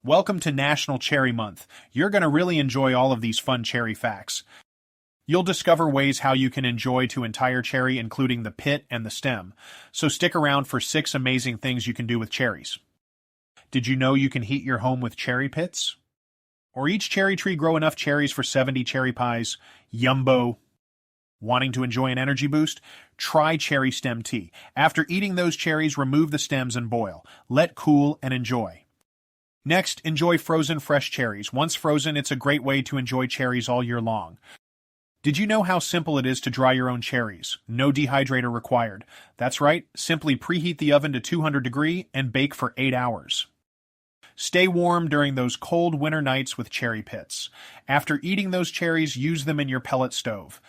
Welcome to National Cherry Month. You're going to really enjoy all of these fun cherry facts. You'll discover ways how you can enjoy to entire cherry, including the pit and the stem. So stick around for 6 amazing things you can do with cherries. Did you know you can heat your home with cherry pits? Or each cherry tree grow enough cherries for 70 cherry pies? Yumbo! Wanting to enjoy an energy boost? Try cherry stem tea. After eating those cherries, remove the stems and boil. Let cool and enjoy. Next, enjoy frozen fresh cherries. Once frozen, it's a great way to enjoy cherries all year long. Did you know how simple it is to dry your own cherries? No dehydrator required. That's right, simply preheat the oven to 200 degrees and bake for 8 hours. Stay warm during those cold winter nights with cherry pits. After eating those cherries, use them in your pellet stove.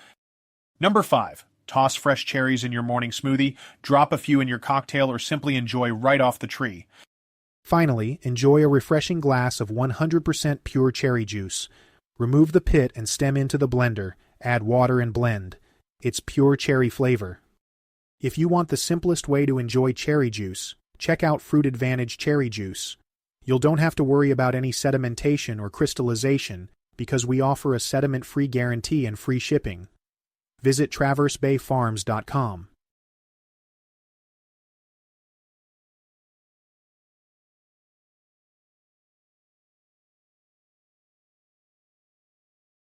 Number 5. Toss fresh cherries in your morning smoothie, drop a few in your cocktail, or simply enjoy right off the tree. Finally, enjoy a refreshing glass of 100% pure cherry juice. Remove the pit and stem into the blender, add water and blend. It's pure cherry flavor. If you want the simplest way to enjoy cherry juice, check out Fruit Advantage Cherry Juice. You don't have to worry about any sedimentation or crystallization because we offer a sediment-free guarantee and free shipping. Visit traversebayfarms.com.